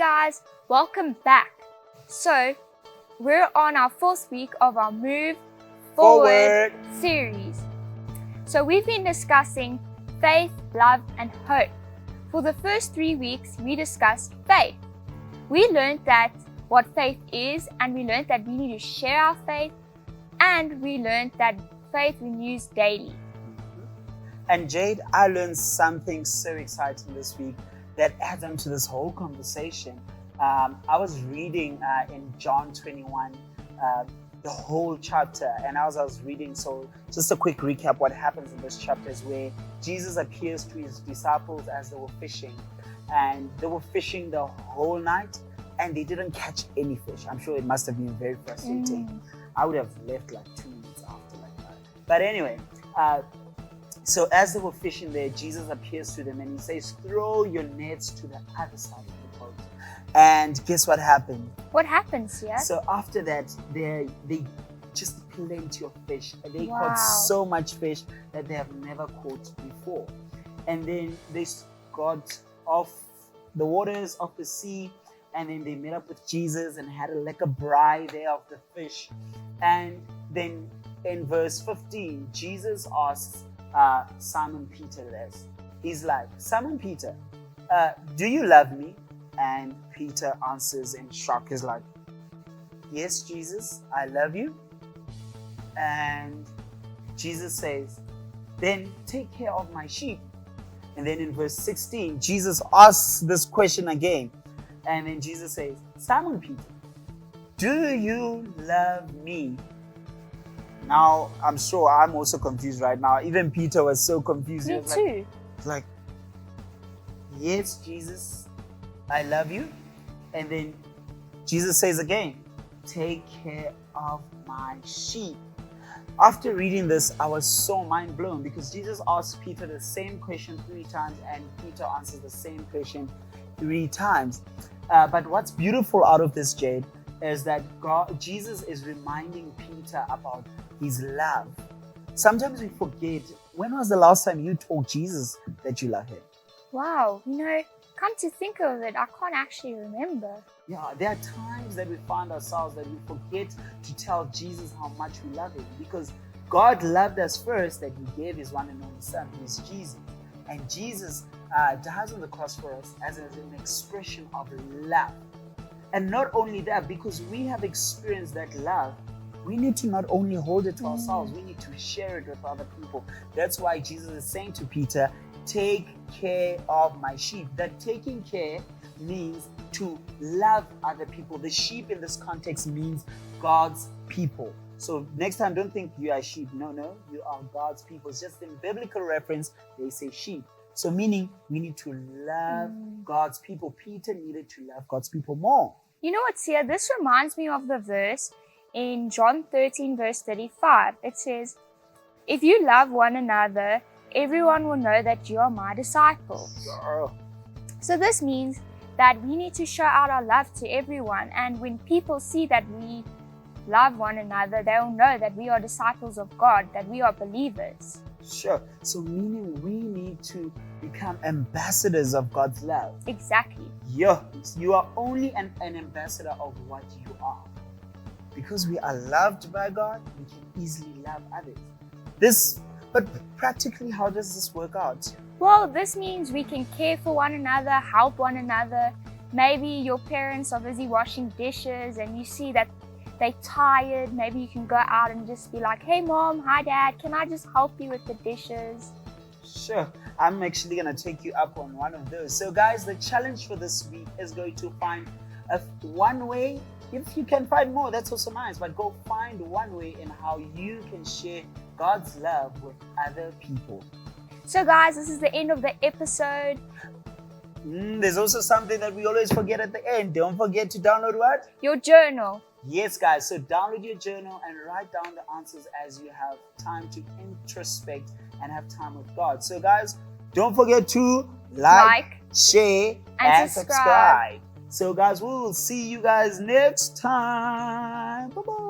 guys, welcome back. So, we're on our fourth week of our Move Forward series. So, we've been discussing faith, love, and hope. For the first 3 weeks, we discussed faith. We learned that what faith is, and we learned that we need to share our faith, and we learned that faith renews daily. And Jade, I learned something so exciting this week that adds on to this whole conversation. I was reading in John 21, the whole chapter, and as I was reading, so just a quick recap, what happens in this chapter is where Jesus appears to his disciples as they were fishing, and they were fishing the whole night, and they didn't catch any fish. I'm sure it must have been very frustrating. I would have left like 2 minutes after like that. But anyway, so as they were fishing there, Jesus appears to them and he says, throw your nets to the other side of the boat. And guess what happened? What happens here? So after that, they just plenty of fish. They caught so much fish that they have never caught before. And then they got off the waters of the sea, and then they met up with Jesus and had a braai there of the fish. And then in verse 15, Jesus asks Simon Peter this. He's like, Simon Peter, do you love me? And Peter answers in shock. He's like, yes, Jesus, I love you. And Jesus says, then take care of my sheep. And then in verse 16, Jesus asks this question again. And then Jesus says, Simon Peter, do you love me? Now, I'm sure I'm also confused right now. Even Peter was so confused. Me too. Like, yes, Jesus, I love you. And then Jesus says again, take care of my sheep. After reading this, I was so mind blown because Jesus asked Peter the same question 3 times and Peter answers the same question 3 times. But what's beautiful out of this, Jade, is that Jesus is reminding Peter about his love. Sometimes we forget, when was the last time you told Jesus that you love him? Wow, come to think of it, I can't actually remember. Yeah, there are times that we find ourselves that we forget to tell Jesus how much we love him, because God loved us first, that he gave his one and only son, who is Jesus. And Jesus dies on the cross for us as an expression of love. And not only that, because we have experienced that love, we need to not only hold it to ourselves, we need to share it with other people. That's why Jesus is saying to Peter, take care of my sheep. That taking care means to love other people. The sheep in this context means God's people. So next time, don't think you are sheep. No, you are God's people. It's just in biblical reference, they say sheep. So meaning we need to love God's people. Peter needed to love God's people more. You know what's here? This reminds me of the verse in John 13 verse 35. It says, if you love one another, everyone will know that you are my disciples. So this means that we need to show out our love to everyone. And when people see that we love one another, they will know that we are disciples of God, that we are believers. Sure. So meaning we need to become ambassadors of God's love. Exactly. Yeah, you are only an ambassador of what you are. Because we are loved by God, we can easily love others. But practically, how does this work out? Well, this means we can care for one another, help one another. Maybe your parents are busy washing dishes and you see that they're tired. Maybe you can go out and just be like, hey mom, hi dad, can I just help you with the dishes? Sure, I'm actually going to take you up on one of those. So guys, the challenge for this week is going to find one way. If you can find more, that's also nice, but go find one way in how you can share God's love with other people. So guys, this is the end of the episode. There's also something that we always forget at the end. Don't forget to download what? Your journal. Yes, guys. So download your journal and write down the answers as you have time to introspect and have time with God. So guys, don't forget to like, share, and subscribe. So guys, we will see you guys next time. Bye-bye.